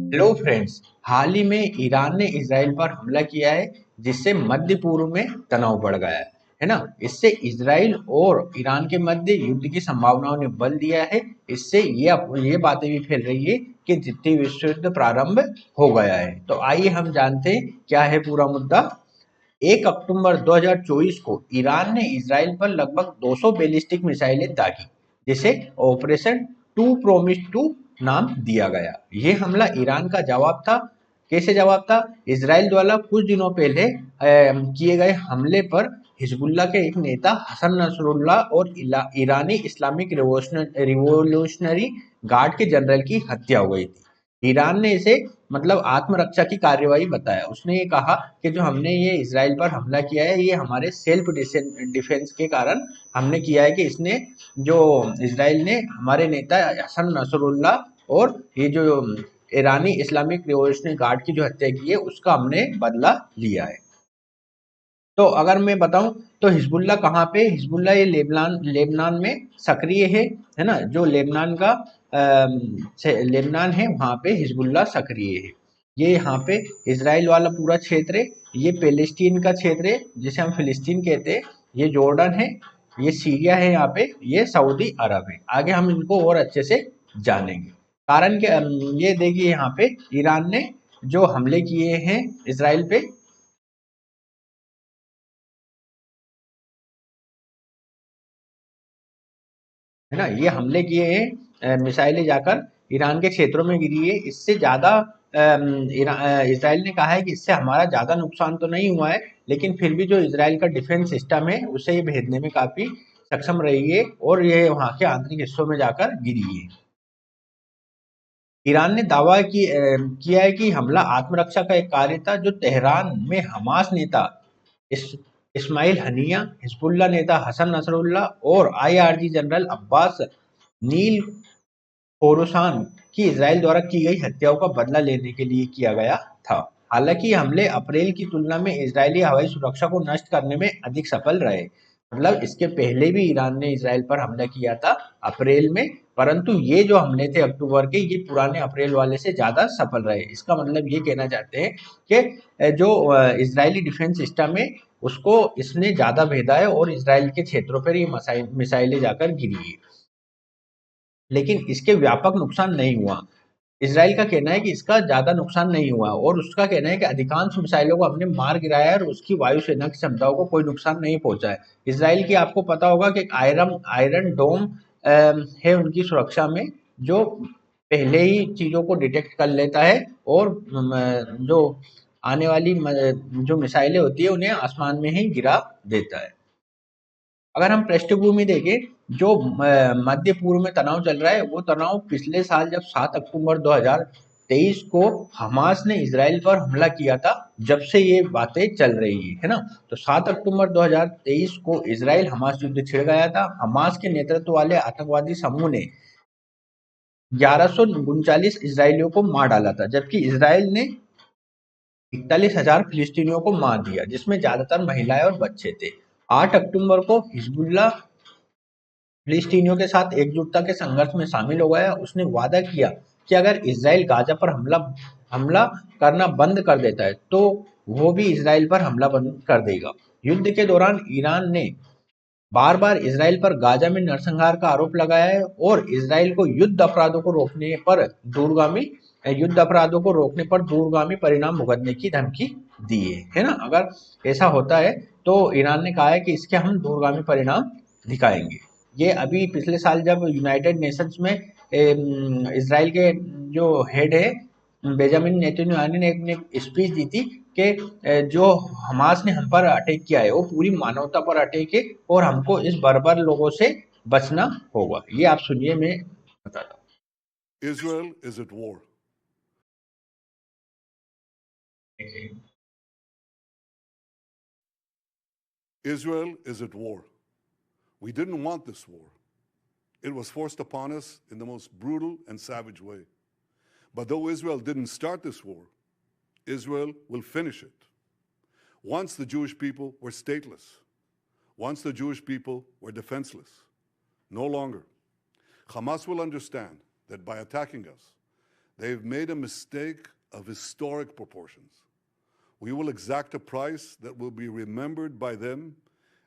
Hello friends. हाल ही में Iran ने Israel पर हमला किया है, जिससे मध्य पूर्व में तनाव बढ़ गया है ना। इससे इसराइल और ईरान के मध्य युद्ध की संभावनाओं ने बल दिया है। इससे ये बातें भी फैल रही है कि द्वितीय विश्व युद्ध प्रारंभ हो गया है। तो आइए हम जानते हैं क्या है पूरा मुद्दा। 1 अक्टूबर 2024 को ईरान ने इसराइल पर लगभग 200 बैलिस्टिक मिसाइलें दागी, जिसे ऑपरेशन टू प्रोमिस टू नाम दिया गया। ये हमला ईरान का जवाब था। कैसे जवाब था? इसराइल द्वारा कुछ दिनों पहले किए गए हमले पर हिजबुल्लाह के एक नेता हसन नसरुल्लाह और ईरानी इस्लामिक रिवोल्यूशनरी गार्ड के जनरल की हत्या हो गई थी। ईरान ने इसे मतलब आत्मरक्षा की कार्यवाही बताया। उसने ये कहा कि जो हमने ये इसराइल पर हमला किया है, ये हमारे सेल्फ डिफेंस के कारण हमने किया है, कि इसने जो इसराइल ने हमारे नेता हसन नसरुल्लाह और ये जो ईरानी इस्लामिक रिवॉल्यूशनरी गार्ड की जो हत्या की है, उसका हमने बदला लिया है। तो अगर मैं बताऊं तो हिजबुल्लाह कहाँ पे? हिजबुल्लाह ये लेबनान में सक्रिय है ना। जो लेबनान का लेबनान है, वहां पे हिजबुल्लाह सक्रिय है। ये यहाँ पे इसराइल वाला पूरा क्षेत्र है। ये पैलेस्टीन का क्षेत्र है, जिसे हम फिलिस्तीन कहते हैं। ये जॉर्डन है, ये सीरिया है, यहाँ पे ये सऊदी अरब है। आगे हम इनको और अच्छे से जानेंगे। कारण के ये देखिए, यहाँ पे ईरान ने जो हमले किए हैं इसराइल पे, है ना, ये हमले किए हैं। मिसाइलें जाकर ईरान के क्षेत्रों में गिरी है। इससे ज्यादा इसराइल ने कहा है कि इससे हमारा ज्यादा नुकसान तो नहीं हुआ है, लेकिन फिर भी जो इसराइल का डिफेंस सिस्टम है, उसे ये भेदने में काफी सक्षम रही है और ये वहां के आंतरिक हिस्सों में जाकर गिरी है। ईरान ने दावा किया है कि हमला आत्मरक्षा का एक कार्य था, जो तेहरान में हमास नेता इस इस्माइल हनिया, हिजबुल्लाह नेता हसन नसरुल्लाह और आईआरजी जनरल अब्बास नील खोरासान की इसराइल द्वारा की गई हत्याओं का बदला लेने के लिए किया गया था। हालांकि ये हमले अप्रैल की तुलना में इजरायली हवाई सुरक्षा को नष्ट करने में अधिक सफल रहे। मतलब इसके पहले भी ईरान ने इसराइल पर हमला किया था अप्रैल में, परंतु ये जो हमले थे अक्टूबर के, ये पुराने अप्रैल वाले से ज्यादा सफल रहे। इसका मतलब ये कहना चाहते हैं कि जो इजरायली डिफेंस सिस्टम है, उसको इसने ज्यादा भेदा है और इसराइल के क्षेत्रों पर ये मिसाइलें जाकर गिरी है। लेकिन इसके व्यापक नुकसान नहीं हुआ। इसराइल का कहना है कि इसका ज्यादा नुकसान नहीं हुआ, और उसका कहना है कि अधिकांश मिसाइलों को हमने मार गिराया है और उसकी वायुसेना की क्षमताओं को कोई नुकसान नहीं पहुंचा है। इसराइल की आपको पता होगा कि एक आयरन डोम है उनकी सुरक्षा में, जो पहले ही चीजों को डिटेक्ट कर लेता है और जो आने वाली जो मिसाइलें होती है, उन्हें आसमान में ही गिरा देता है। अगर हम पृष्ठभूमि देखें, जो मध्य पूर्व में तनाव चल रहा है, वो तनाव पिछले साल जब 7 अक्टूबर 2023 को हमास ने इसराइल पर हमला किया था, जब से ये बातें चल रही है ना। तो 7 अक्टूबर 2023 को इसराइल हमास युद्ध छिड़ गया था। हमास के नेतृत्व वाले आतंकवादी समूह ने 1139 इसराइलियों को मार डाला था, जबकि इसराइल ने 41,000 फिलिस्तीनियों को मार दिया, जिसमें ज्यादातर महिलाएं और बच्चे थे। 8 अक्टूबर को हिजबुल्लाह फिलिस्तीनियों के साथ एकजुटता के संघर्ष में शामिल हो गया। उसने वादा किया कि अगर इसराइल गाजा पर हमला हमला करना बंद कर देता है, तो वो भी इसराइल पर हमला बंद कर देगा। युद्ध के दौरान ईरान ने बार बार इसराइल पर गाजा में नरसंहार का आरोप लगाया है और इसराइल को युद्ध अपराधों को रोकने पर दूरगामी परिणाम भुगतने की धमकी दी है ना। अगर ऐसा होता है तो ईरान ने कहा है कि इसके हम दूरगामी परिणाम दिखाएंगे। ये अभी पिछले साल जब यूनाइटेड नेशंस में इसराइल के जो हेड है बेंजामिन नेतन्याहू ने एक स्पीच दी थी कि जो हमास ने हम पर अटैक किया है, वो पूरी मानवता पर अटैक है और हमको इस बर्बर लोगों से बचना होगा। ये आप सुनिए, मैं बताता हूँ। Israel is at war. Israel is at war. We didn't want this war. It was forced upon us in the most brutal and savage way. But though Israel didn't start this war, Israel will finish it. Once the Jewish people were stateless, once the Jewish people were defenseless, no longer. Hamas will understand that by attacking us, They've made a mistake of historic proportions. We will exact a price that will be remembered by them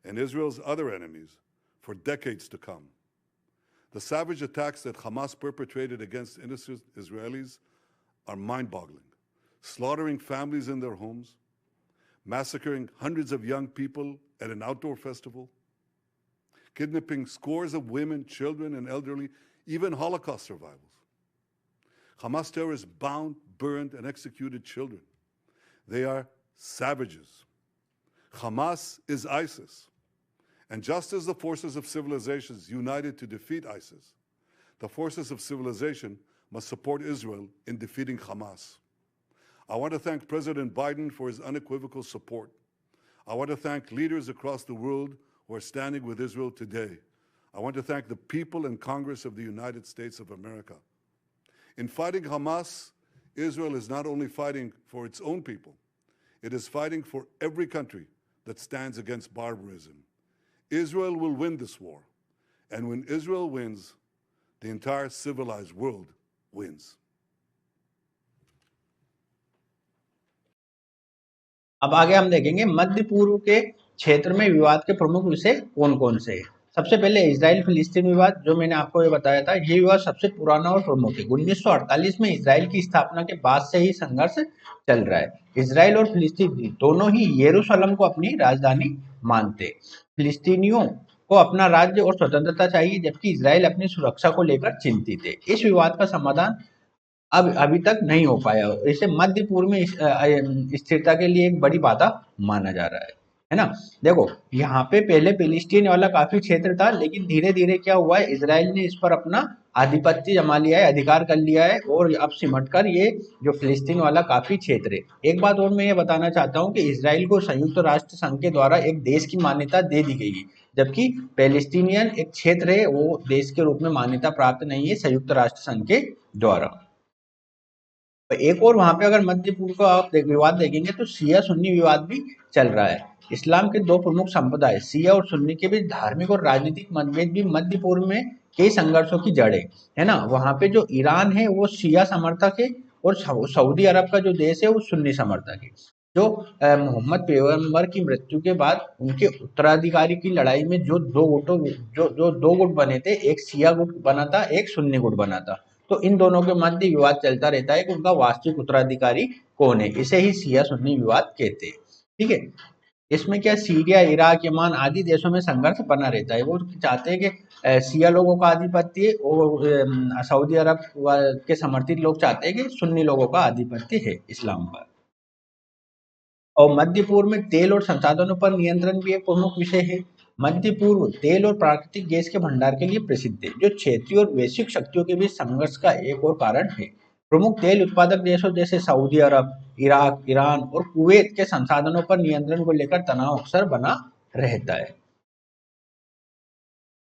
and Israel's other enemies for decades to come. The savage attacks that Hamas perpetrated against innocent Israelis are mind-boggling, slaughtering families in their homes, massacring hundreds of young people at an outdoor festival, kidnapping scores of women, children, and elderly, even Holocaust survivors. Hamas terrorists bound, burned, and executed children. They are savages. Hamas is ISIS. And just as the forces of civilizations united to defeat ISIS, the forces of civilization must support Israel in defeating Hamas. I want to thank President Biden for his unequivocal support. I want to thank leaders across the world who are standing with Israel today. I want to thank the people and Congress of the United States of America. In fighting Hamas, Israel is not only fighting for its own people, it is fighting for every country that stands against barbarism. Israel will win this war. And when Israel wins, the entire civilized world wins. अब आगे हम देखेंगे मध्य पूर्व के क्षेत्र में विवाद के प्रमुख विषय कौन कौन से हैं। सबसे पहले इजराइल फिलिस्तीन विवाद, जो मैंने आपको ये बताया था, ये विवाद सबसे पुराना और प्रमुख है। 1948 में इजराइल की स्थापना के बाद से ही संघर्ष चल रहा है। इजराइल और फिलिस्तीन दोनों ही यरूशलेम को अपनी राजधानी मानते। फिलिस्तीनियों को अपना राज्य और स्वतंत्रता चाहिए, जबकि इजराइल अपनी सुरक्षा को लेकर चिंतित है। इस विवाद का समाधान अब अभी तक नहीं हो पाया। इसे मध्य पूर्व में स्थिरता के लिए एक बड़ी बाधा माना जा रहा है ना। देखो, यहाँ पे पहले फिलिस्तीन वाला काफी क्षेत्र था, लेकिन धीरे धीरे क्या हुआ है, इजराइल ने इस पर अपना आधिपत्य जमा लिया है, अधिकार कर लिया है, और अब सिमटकर ये जो फिलिस्तीन वाला काफी क्षेत्र है। एक बात और मैं ये बताना चाहता हूँ कि इजराइल को संयुक्त राष्ट्र संघ के द्वारा एक देश की मान्यता दे दी गई है, जबकि पैलेस्टीनियन एक क्षेत्र है, वो देश के रूप में मान्यता प्राप्त नहीं है संयुक्त राष्ट्र संघ के द्वारा। एक और वहां पे अगर मध्य पूर्व का आप विवाद देखेंगे तो शिया सुन्नी विवाद भी चल रहा है। इस्लाम के दो प्रमुख संप्रदाय शिया और सुन्नी के बीच धार्मिक और राजनीतिक मतभेद भी मध्य पूर्व में कई संघर्षों की जड़ है ना। वहां पे जो ईरान है वो शिया समर्थक है, और सऊदी अरब का जो देश है वो सुन्नी समर्थक है। जो मोहम्मद पैगंबर की मृत्यु के बाद उनके उत्तराधिकारी की लड़ाई में जो दो गुट बने थे, एक शिया गुट बना था, एक सुन्नी गुट बना था। तो इन दोनों के मध्य विवाद चलता रहता है कि उनका वास्तविक उत्तराधिकारी कौन है। इसे ही शिया सुन्नी विवाद कहते हैं। ठीक है, इसमें क्या सीरिया, इराक, यमन आदि देशों में संघर्ष बना रहता है। वो चाहते हैं कि शिया लोगों का आधिपत्य, और सऊदी अरब के समर्थित लोग चाहते हैं कि सुन्नी लोगों का आधिपत्य है इस्लाम पर। और मध्य पूर्व में तेल और संसाधनों पर नियंत्रण भी एक प्रमुख विषय है। मध्य पूर्व तेल और प्राकृतिक गैस के भंडार के लिए प्रसिद्ध है, जो क्षेत्रीय और वैश्विक शक्तियों के बीच संघर्ष का एक और कारण है। प्रमुख तेल उत्पादक देशों जैसे सऊदी अरब, इराक, ईरान और कुवैत के संसाधनों पर नियंत्रण को लेकर तनाव अक्सर बना रहता है।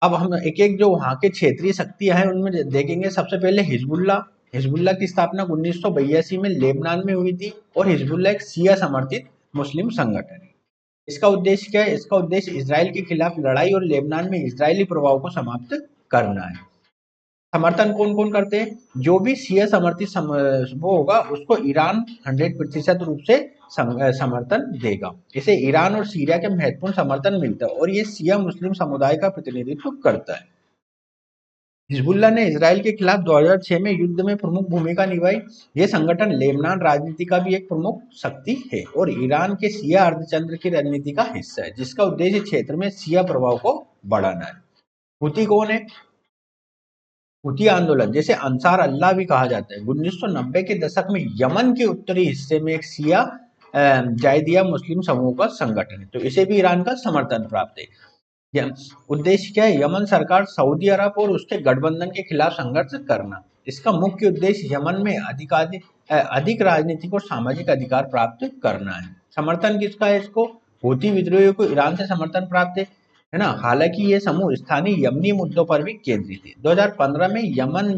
अब हम एक एक जो वहां के क्षेत्रीय शक्तियां हैं उनमें देखेंगे। सबसे पहले हिजबुल्लाह की स्थापना 1982 में लेबनान में हुई थी, और हिजबुल्लाह एक शिया समर्थित मुस्लिम संगठन है। इसका उद्देश्य क्या है? इसका उद्देश्य इजराइल के खिलाफ लड़ाई और लेबनान में इजरायली प्रभाव को समाप्त करना है। समर्थन कौन कौन करते हैं? जो भी शिया समर्थित वो होगा उसको ईरान 100% रूप से समर्थन देगा। इसे ईरान और सीरिया के महत्वपूर्ण समर्थन मिलता है, और ये शिया मुस्लिम समुदाय का प्रतिनिधित्व करता है। हिजबुल्लाह ने इजराइल के खिलाफ 2006 में युद्ध में प्रमुख भूमिका निभाई। यह संगठन लेबनान राजनीति का भी एक प्रमुख शक्ति है, और ईरान के शिया अर्धचंद्र की रणनीति का हिस्सा है, जिसका उद्देश्य क्षेत्र में शिया प्रभाव को बढ़ाना है। हुती कौन है? हुती आंदोलन, जैसे अंसार अल्लाह भी कहा जाता है, 1990 के दशक में यमन के उत्तरी हिस्से में एक शिया जायदिया मुस्लिम समूह का संगठन है, तो इसे भी ईरान का समर्थन प्राप्त है। उद्देश्य क्या है? यमन सरकार, सऊदी अरब और उसके गठबंधन के खिलाफ संघर्ष करना। इसका मुख्य उद्देश्य यमन में अधिक राजनीतिक और सामाजिक अधिकार प्राप्त करना है। समर्थन किसका है इसको? हुती विद्रोहियों को ईरान से समर्थन प्राप्त है ना। हालांकि ये समूह स्थानीय यमनी मुद्दों पर भी केंद्रित है। 2015 में यमन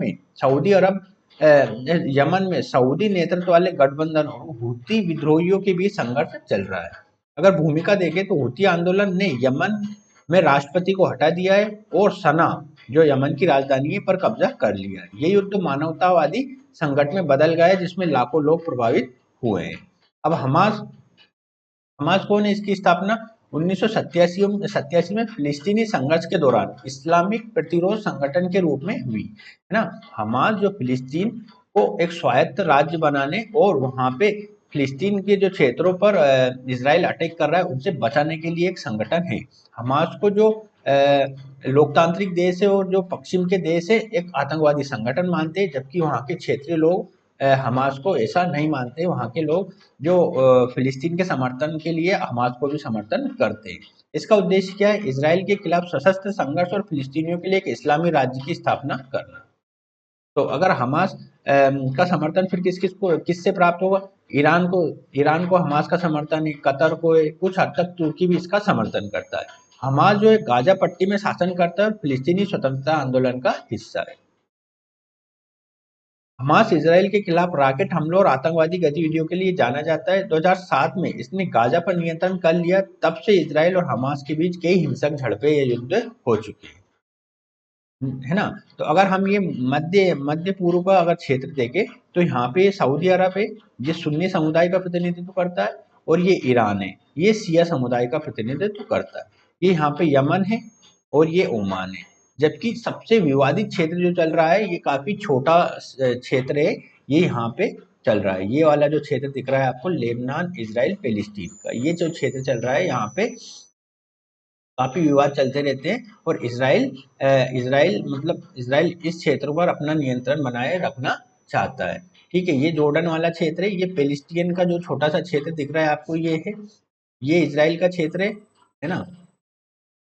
में सऊदी नेतृत्व वाले गठबंधन और हुती विद्रोहियों के बीच संघर्ष चल रहा है। अगर भूमिका देखें तो हुती आंदोलन ने यमन में राष्ट्रपति को हटा दिया है, और सना जो यमन की राजधानी है पर कब्जा कर लिया। ये युद्ध मानवतावादी संकट में बदल गया है, जिसमें लाखों लोग प्रभावित हुए हैं। अब हमास हमास कौन है? इसकी स्थापना 1987 में फिलिस्तीनी संघर्ष के दौरान इस्लामिक प्रतिरोध संगठन के रूप में हुई, है ना। हमास जो फिलिस्तीन को एक स्वायत्त राज्य बनाने और वहां पे फिलिस्तीन के जो क्षेत्रों पर इसराइल अटैक कर रहा है उनसे बचाने के लिए एक संगठन है। हमास को जो लोकतांत्रिक देश है और जो पश्चिम के देश है एक आतंकवादी संगठन मानते हैं, जबकि वहाँ के क्षेत्रीय लोग हमास को ऐसा नहीं मानते। वहाँ के लोग जो फिलिस्तीन के समर्थन के लिए हमास को भी समर्थन करते हैं। इसका उद्देश्य क्या है? इसराइल के खिलाफ सशस्त्र संघर्ष और फिलिस्तीनियों के लिए एक इस्लामी राज्य की स्थापना करना। तो अगर हमास का समर्थन फिर किससे प्राप्त होगा? ईरान को हमास का समर्थन है, कतर को है, कुछ हद तक तुर्की भी इसका समर्थन करता है। हमास जो है गाजा पट्टी में शासन करता है और फिलिस्तीनी स्वतंत्रता आंदोलन का हिस्सा है। हमास इसराइल के खिलाफ रॉकेट हमलों और आतंकवादी गतिविधियों के लिए जाना जाता है। 2007 में इसने गाजा पर नियंत्रण कर लिया। तब से इसराइल और हमास के बीच कई हिंसक झड़पें या युद्ध हो चुके हैं, है ना। तो अगर हम ये मध्य मध्य पूर्व का अगर क्षेत्र देखें तो यहाँ पे सऊदी अरब है, ये सुन्नी समुदाय का प्रतिनिधित्व करता है, और ये ईरान है, ये शिया समुदाय का प्रतिनिधित्व करता है। ये यहाँ पे यमन है और ये ओमान है। जबकि सबसे विवादित क्षेत्र जो चल रहा है ये काफी छोटा क्षेत्र है, ये यहाँ पे चल रहा है। ये वाला जो क्षेत्र दिख रहा है आपको, लेबनान इजराइल पैलेस्टीन का ये जो क्षेत्र चल रहा है, यहाँ पे काफी विवाद चलते रहते हैं। और इसराइल इस क्षेत्र पर अपना नियंत्रण बनाए रखना चाहता है। ठीक है, ये जॉर्डन वाला क्षेत्र है, ये पैलेस्टीन का जो छोटा सा क्षेत्र दिख रहा है आपको, ये है, ये इसराइल का क्षेत्र है ना।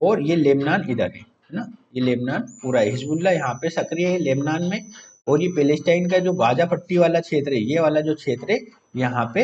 और ये लेबनान इधर है ना, ये लेबनान पूरा है। हिजबुल्ला यहाँ पे सक्रिय है लेबनान में। और ये पैलेस्टाइन का जो गाजा पट्टी वाला क्षेत्र है, ये वाला जो क्षेत्र है, यहाँ पे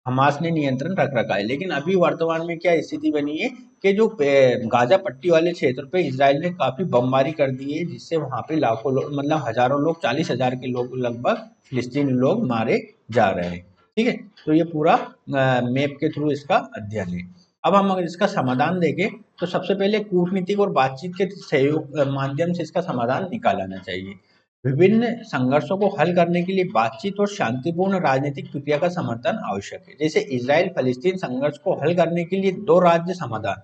हमास ने नियंत्रण रख रखा है। लेकिन अभी वर्तमान में क्या स्थिति बनी है कि जो गाजा पट्टी वाले क्षेत्र पे इसराइल ने काफी बमबारी कर दी है, जिससे वहां पे लाखों लोग, मतलब हजारों लोग, 40,000 के लोग लगभग फिलिस्तीनी लोग मारे जा रहे हैं। ठीक है, तो ये पूरा मैप के थ्रू इसका अध्ययन है। अब हम अगर इसका समाधान देखें तो सबसे पहले कूटनीतिक और बातचीत के सहयोग माध्यम से इसका समाधान निकालना चाहिए। विभिन्न संघर्षों को हल करने के लिए बातचीत और शांतिपूर्ण राजनीतिक प्रक्रिया का समर्थन आवश्यक है। जैसे इजराइल फलस्तीन संघर्ष को हल करने के लिए दो राज्य समाधान,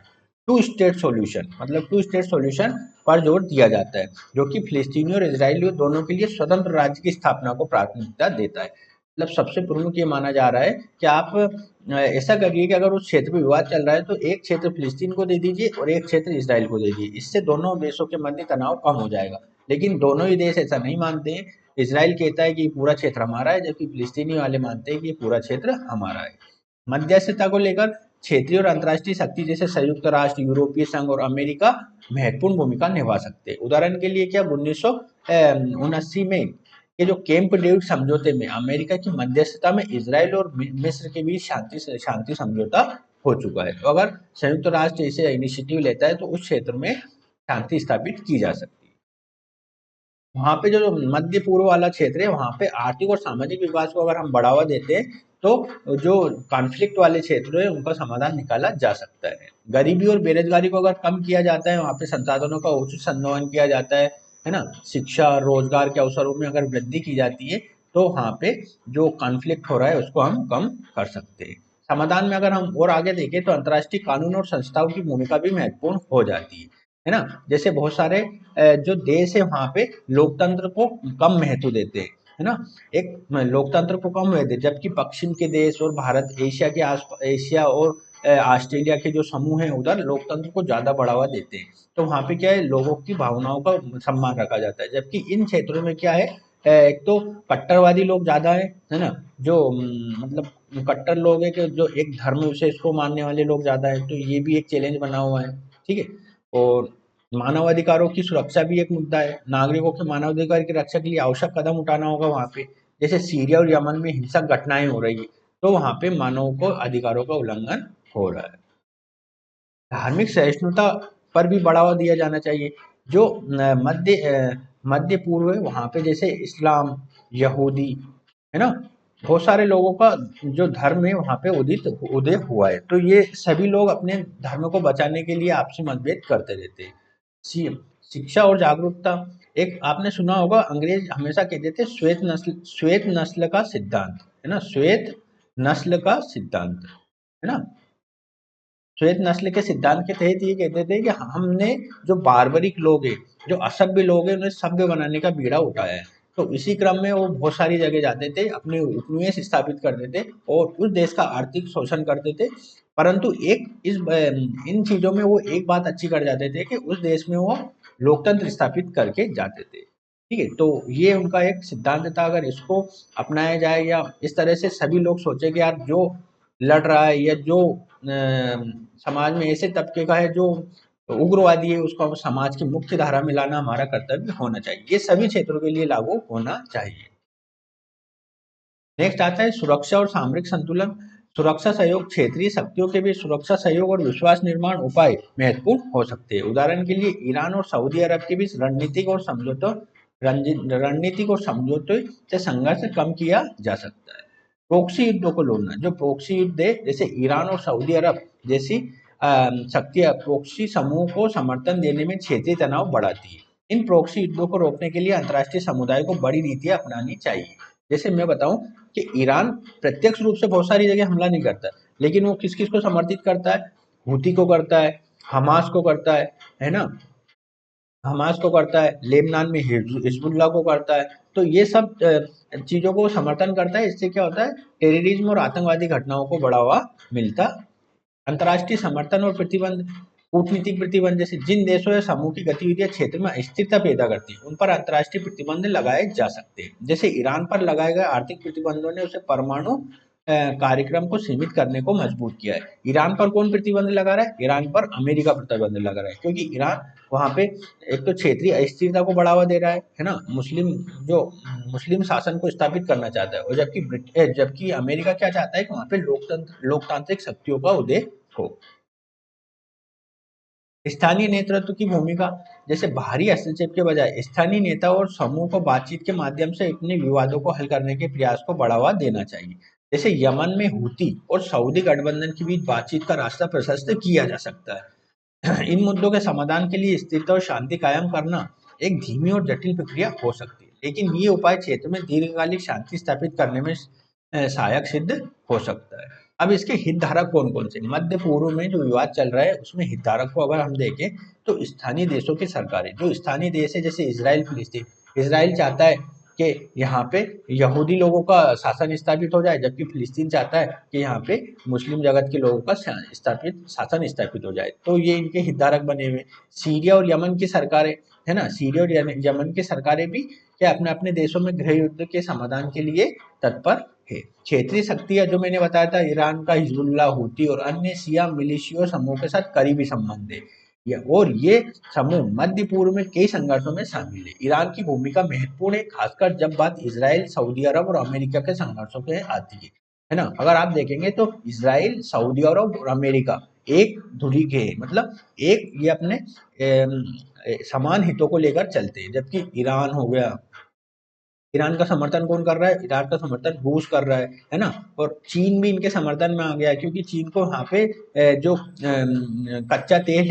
टू स्टेट सॉल्यूशन, मतलब टू स्टेट सॉल्यूशन पर जोर दिया जाता है, जो कि फिलिस्तीनी और इजरायलियों दोनों के लिए स्वतंत्र राज्य की स्थापना को प्राथमिकता देता है। मतलब सबसे प्रमुख ये माना जा रहा है कि आप ऐसा करिए कि अगर उस क्षेत्र में विवाद चल रहा है तो एक क्षेत्र फिलिस्तीन को दे दीजिए और एक क्षेत्र इसराइल को दे दीजिए। इससे दोनों देशों के मध्य तनाव कम हो जाएगा। लेकिन दोनों ही देश ऐसा नहीं मानते हैं। इसराइल कहता है कि ये पूरा क्षेत्र हमारा है, जबकि फिलिस्तीनी वाले मानते हैं कि ये पूरा क्षेत्र हमारा है। मध्यस्थता को लेकर क्षेत्रीय और अंतर्राष्ट्रीय शक्ति जैसे संयुक्त राष्ट्र, यूरोपीय संघ और अमेरिका महत्वपूर्ण भूमिका निभा सकते हैं। उदाहरण के लिए क्या 1979 में ये जो कैंप डेविड समझौते में अमेरिका की मध्यस्थता में इसराइल और मिस्र के बीच शांति समझौता हो चुका है। तो अगर संयुक्त राष्ट्र इसे इनिशिएटिव लेता है तो उस क्षेत्र में शांति स्थापित की जा सकती है। वहाँ पे जो मध्य पूर्व वाला क्षेत्र है, वहाँ पे आर्थिक और सामाजिक विकास को अगर हम बढ़ावा देते हैं तो जो कॉन्फ्लिक्ट वाले क्षेत्र है उनका समाधान निकाला जा सकता है। गरीबी और बेरोजगारी को अगर कम किया जाता है, वहाँ पे संसाधनों का उचित संयोजन किया जाता है ना, शिक्षा रोजगार के अवसरों में अगर वृद्धि की जाती है तो वहाँ पे जो कॉन्फ्लिक्ट हो रहा है उसको हम कम कर सकते हैं। समाधान में अगर हम और आगे देखें तो अंतर्राष्ट्रीय कानून और संस्थाओं की भूमिका भी महत्वपूर्ण हो जाती है ना। जैसे बहुत सारे जो देश है वहाँ पे लोकतंत्र को कम महत्व देते हैं, है ना। एक लोकतंत्र को कम महत्व, जबकि पश्चिम के देश और भारत, एशिया और ऑस्ट्रेलिया के जो समूह हैं उधर लोकतंत्र को ज्यादा बढ़ावा देते हैं। तो वहाँ पे क्या है, लोगों की भावनाओं का सम्मान रखा जाता है। जबकि इन क्षेत्रों में क्या है, एक तो कट्टरवादी लोग ज्यादा है ना, जो मतलब कट्टर लोग है कि जो एक धर्म विशेष को मानने वाले लोग ज्यादा है। तो ये भी एक चैलेंज बना हुआ है। ठीक है, और मानवाधिकारों की सुरक्षा भी एक मुद्दा है। नागरिकों के मानवाधिकार की रक्षा के लिए आवश्यक कदम उठाना होगा वहाँ पे। जैसे सीरिया और यमन में हिंसक घटनाएं हो रही है तो वहाँ पे मानव को अधिकारों का उल्लंघन हो रहा है। धार्मिक सहिष्णुता पर भी बढ़ावा दिया जाना चाहिए। जो मध्य पूर्व है वहाँ पे जैसे इस्लाम, यहूदी, है ना, बहुत सारे लोगों का जो धर्म है वहाँ पे उदय हुआ है। तो ये सभी लोग अपने धर्म को बचाने के लिए आपसी मतभेद करते रहते हैं। शिक्षा और जागरूकता। एक आपने सुना होगा, अंग्रेज हमेशा कहते थे श्वेत नस्ल का सिद्धांत, है ना, श्वेत नस्ल का सिद्धांत, है ना। श्वेत नस्ल के सिद्धांत के तहत ये कहते थे कि हमने जो बार्बरिक लोग हैं, जो असभ्य लोग हैं, उन्हें सभ्य बनाने का बीड़ा उठाया है। तो इसी क्रम में वो बहुत सारी जगह जाते थे, अपने उपनिवेश स्थापित करते थे और उस देश का आर्थिक शोषण करते थे। परंतु इन चीजों में वो एक बात अच्छी कर जाते थे कि उस देश में वो लोकतंत्र स्थापित करके जाते थे। ठीक है, तो ये उनका एक सिद्धांत था। अगर इसको अपनाया जाए या इस तरह से सभी लोग सोचे कि यार जो लड़ रहा है या जो समाज में ऐसे तबके का है जो उग्रवादी है, उसको समाज की मुख्य धारा में लाना हमारा कर्तव्य होना चाहिए। ये सभी क्षेत्रों के लिए लागू होना चाहिए। नेक्स्ट आता है सुरक्षा और सामरिक संतुलन। सुरक्षा सहयोग, क्षेत्रीय शक्तियों के बीच सुरक्षा सहयोग और विश्वास निर्माण उपाय महत्वपूर्ण हो सकते हैं। उदाहरण के लिए ईरान और सऊदी अरब के बीच रणनीतिक और समझौते से संघर्ष कम किया जा सकता है। प्रोक्सी युद्धों को लड़ना, जो प्रोक्सी युद्ध है, जैसे ईरान और सऊदी अरब जैसी शक्तियां प्रोक्सी समूह को समर्थन देने में क्षेत्रीय तनाव बढ़ाती है। इन प्रोक्सी युद्धों को रोकने के लिए अंतर्राष्ट्रीय समुदाय को बड़ी नीतियां अपनानी चाहिए। जैसे मैं बताऊं कि ईरान प्रत्यक्ष रूप से बहुत सारी जगह हमला नहीं करता, लेकिन वो किस किस को समर्थित करता है, हूती को करता है, हमास को करता है ना, हमास को करता है, लेबनान में हिजबुल्लाह को करता है। तो ये सब चीजों को समर्थन करता है। इससे क्या होता है, टेररिज्म और आतंकवादी घटनाओं को बढ़ावा मिलता। अंतर्राष्ट्रीय समर्थन और प्रतिबंध, कूटनीतिक प्रतिबंध, जैसे जिन देशों या समूह की गतिविधियां क्षेत्र में अस्थिरता पैदा करती है, उन पर अंतर्राष्ट्रीय प्रतिबंध लगाए जा सकते हैं। जैसे ईरान पर लगाए गए आर्थिक प्रतिबंधों ने उसे परमाणु कार्यक्रम को सीमित करने को मजबूर किया है। ईरान पर कौन प्रतिबंध लगा रहा है? ईरान पर अमेरिका प्रतिबंध लगा रहा है, क्योंकि ईरान वहां पे एक तो क्षेत्रीय अस्थिरता को बढ़ावा दे रहा है ना, मुस्लिम शासन को स्थापित करना चाहता है, और जबकि अमेरिका क्या चाहता है कि वहां पे लोकतांत्रिक शक्तियों का उदय हो। स्थानीय नेतृत्व की भूमिका, जैसे बाहरी हस्तक्षेप के बजाय स्थानीय नेता और समूह को बातचीत के माध्यम से अपने विवादों को हल करने के प्रयास को बढ़ावा देना चाहिए। जैसे यमन में हूती और सऊदी गठबंधन के बीच बातचीत का रास्ता प्रशस्त किया जा सकता है। इन मुद्दों के समाधान के लिए स्थिरता और शांति कायम करना एक धीमी और जटिल प्रक्रिया हो सकती है, लेकिन ये उपाय क्षेत्र में दीर्घकालिक शांति स्थापित करने में सहायक सिद्ध हो सकता है। अब इसके हितधारक कौन कौन से? मध्य पूर्व में जो विवाद चल रहा है उसमें हितधारक को अगर हम देखें तो स्थानीय देशों की सरकारें, जो स्थानीय देश है जैसे इसराइल फिलिस्तीन। इसराइल चाहता है कि यहाँ पे यहूदी लोगों का शासन स्थापित हो जाए, जबकि फिलिस्तीन चाहता है कि यहाँ पे मुस्लिम जगत के लोगों का शासन स्थापित हो जाए। तो ये इनके हितधारक बने हुए। सीरिया और यमन की सरकारें, है ना, सीरिया और यमन की सरकारें भी क्या अपने अपने देशों में गृह युद्ध के समाधान के लिए तत्पर है। क्षेत्रीय शक्तियां जो मैंने बताया था, ईरान का हिजबुल्लाह, हूती और अन्य शिया मिलिशिया समूह के साथ करीबी संबंध है। ये समूह मध्य पूर्व में कई संघर्षों में शामिल है। ईरान की भूमिका महत्वपूर्ण है, खासकर जब बात इसराइल, सऊदी अरब और अमेरिका के संघर्षों पे आती है ना। अगर आप देखेंगे तो इसराइल, सऊदी अरब और अमेरिका एक धुरी के है, मतलब एक ये अपने समान हितों को लेकर चलते हैं। जबकि ईरान हो गया, ईरान का समर्थन कौन कर रहा है? ईरान का समर्थन रूस कर रहा है ना। और चीन भी इनके समर्थन में आ गया है, क्योंकि चीन को यहाँ पे जो कच्चा तेल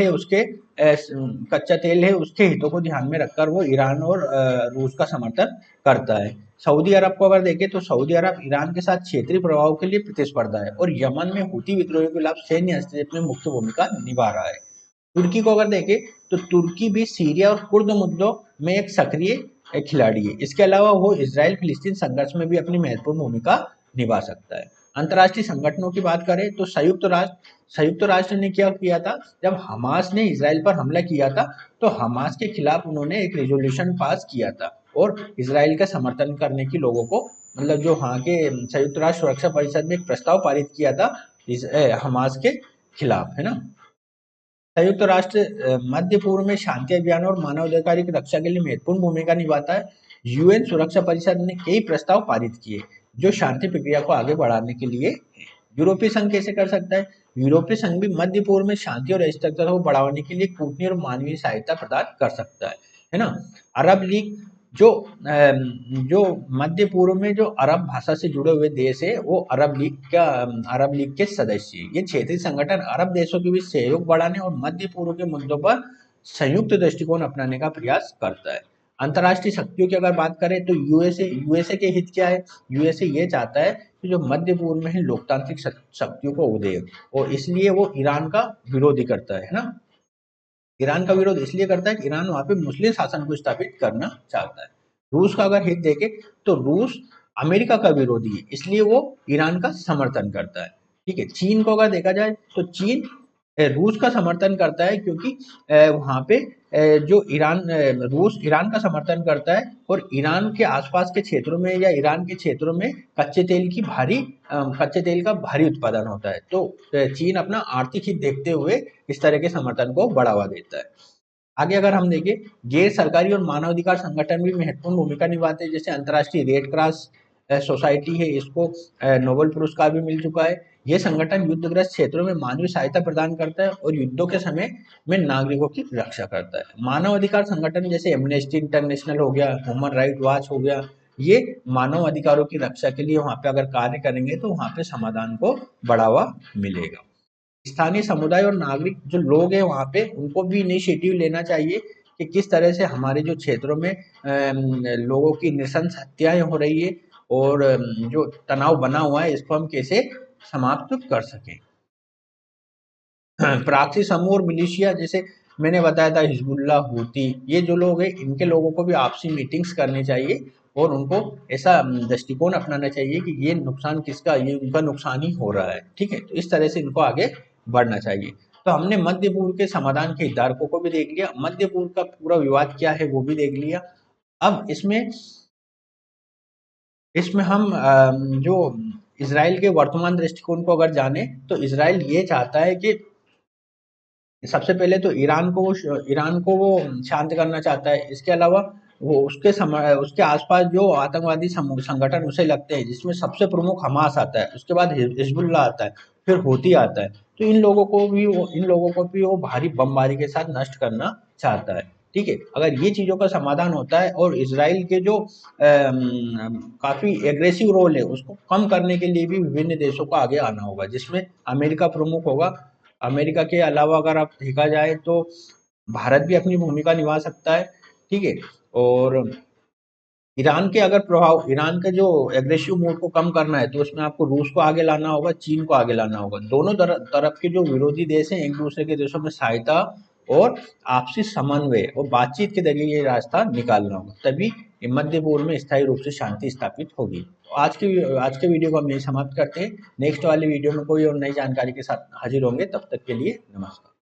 है उसके हितों को ध्यान में रखकर वो ईरान और रूस का समर्थन करता है। सऊदी अरब को अगर देखें तो सऊदी अरब ईरान के साथ क्षेत्रीय प्रभाव के लिए प्रतिस्पर्धा है, और यमन में हूती विद्रोहियों के खिलाफ सैन्य हस्तक्षेप में मुख्य भूमिका निभा रहा है। तुर्की को अगर देखें तो तुर्की भी सीरिया और कुर्द मुद्दों में एक सक्रिय खिलाड़ी है। इसके अलावा वो इसराइल फिलिस्तीन संघर्ष में भी अपनी महत्वपूर्ण भूमिका निभा सकता है। अंतर्राष्ट्रीय संगठनों की बात करें तो संयुक्त राष्ट्र ने क्या किया था? जब हमास ने इसराइल पर हमला किया था तो हमास के खिलाफ उन्होंने एक रेजोल्यूशन पास किया था, और इसराइल का समर्थन करने की लोगों को, मतलब जो वहाँ के संयुक्त राष्ट्र सुरक्षा परिषद में एक प्रस्ताव पारित किया था हमास के खिलाफ, है ना। संयुक्त राष्ट्र मध्य पूर्व में शांति अभियान और मानवाधिकारों की रक्षा के लिए महत्वपूर्ण भूमिका निभाता है। यूएन सुरक्षा परिषद ने कई प्रस्ताव पारित किए जो शांति प्रक्रिया को आगे बढ़ाने के लिए है। यूरोपीय संघ कैसे कर सकता है? यूरोपीय संघ भी मध्य पूर्व में शांति और स्थिरता को बढ़ाने के लिए कूटनीति और मानवीय सहायता प्रदान कर सकता है ना। अरब लीग जो जो मध्य पूर्व में जो अरब भाषा से जुड़े हुए देश है वो अरब लीग के सदस्य है। ये क्षेत्रीय संगठन अरब देशों के बीच सहयोग बढ़ाने और मध्य पूर्व के मुद्दों पर संयुक्त दृष्टिकोण अपनाने का प्रयास करता है। अंतर्राष्ट्रीय शक्तियों की अगर बात करें तो यूएसए के हित क्या है? यूएसए ये चाहता है कि जो मध्य पूर्व में है लोकतांत्रिक शक्तियों को उदय, और इसलिए वो ईरान का विरोधी करता है ना। ईरान का विरोध इसलिए करता है कि ईरान वहां पे मुस्लिम शासन को स्थापित करना चाहता है। रूस का अगर हित देखे तो रूस अमेरिका का विरोधी है, इसलिए वो ईरान का समर्थन करता है। ठीक है, चीन को अगर देखा जाए तो चीन रूस का समर्थन करता है, क्योंकि वहां पे जो रूस ईरान का समर्थन करता है, और ईरान के आसपास के क्षेत्रों में या ईरान के क्षेत्रों में कच्चे तेल का भारी उत्पादन होता है। तो चीन अपना आर्थिक हित देखते हुए इस तरह के समर्थन को बढ़ावा देता है। आगे अगर हम देखें, गैर सरकारी और मानवाधिकार संगठन भी महत्वपूर्ण भूमिका निभाते हैं। जैसे अंतर्राष्ट्रीय रेड क्रॉस सोसाइटी है, इसको नोबेल पुरस्कार भी मिल चुका है। यह संगठन युद्धग्रस्त क्षेत्रों में मानवीय सहायता प्रदान करता है और युद्धों के समय में नागरिकों की रक्षा करता है। मानव अधिकार संगठन जैसे एमनेस्टी इंटरनेशनल हो गया, ह्यूमन राइट वॉच हो गया, ये मानव अधिकारों की रक्षा के लिए वहां पे अगर कार्य करेंगे तो वहां पे समाधान को बढ़ावा मिलेगा। स्थानीय समुदाय और नागरिक जो लोग हैं वहाँ पे, उनको भी इनिशिएटिव लेना चाहिए कि किस तरह से हमारे जो क्षेत्रों में लोगों की नृशंस हत्याएं हो रही है, और जो तनाव बना हुआ है इसको हम कैसे समाप्त कर सकें। प्रॉक्सी समूह और मिलिशिया, जैसे मैंने बताया था हिजबुल्लाह, हूती, ये जो लोग हैं इनके लोगों को भी आपसी मीटिंग्स करनी चाहिए, और उनको ऐसा दृष्टिकोण अपनाना चाहिए कि ये नुकसान किसका, ये उनका नुकसान ही हो रहा है। ठीक है, तो इस तरह से इनको आगे बढ़ना चाहिए। तो हमने मध्य पूर्व के समाधान के हितधारकों को भी देख लिया, मध्य पूर्व का पूरा विवाद क्या है वो भी देख लिया। अब इसमें इसमें हम जो इसराइल के वर्तमान दृष्टिकोण को अगर जाने तो इसराइल ये चाहता है कि सबसे पहले तो ईरान को वो शांत करना चाहता है। इसके अलावा वो उसके आसपास जो आतंकवादी संगठन उसे लगते हैं, जिसमें सबसे प्रमुख हमास आता है, उसके बाद हिजबुल्लाह आता है, फिर हूती आता है। तो इन लोगों को भी वो भारी बमबारी के साथ नष्ट करना चाहता है। ठीक है, अगर ये चीजों का समाधान होता है और इसराइल के जो काफी एग्रेसिव रोल है उसको कम करने के लिए भी विभिन्न देशों को आगे आना होगा, जिसमें अमेरिका प्रमुख होगा। अमेरिका के अलावा अगर आप देखा जाए तो भारत भी अपनी भूमिका निभा सकता है। ठीक है, और ईरान के जो एग्रेसिव मोड को कम करना है तो उसमें आपको रूस को आगे लाना होगा, चीन को आगे लाना होगा। दोनों तरफ के जो विरोधी देश हैं एक दूसरे के देशों में सहायता और आपसी समन्वय और बातचीत के जरिए ये रास्ता निकालना होगा, तभी मध्य पूर्व में स्थायी रूप से शांति स्थापित होगी। तो आज के वीडियो को हम यही समाप्त करते हैं। नेक्स्ट वाले वीडियो में कोई और नई जानकारी के साथ हाजिर होंगे, तब तक के लिए नमस्कार।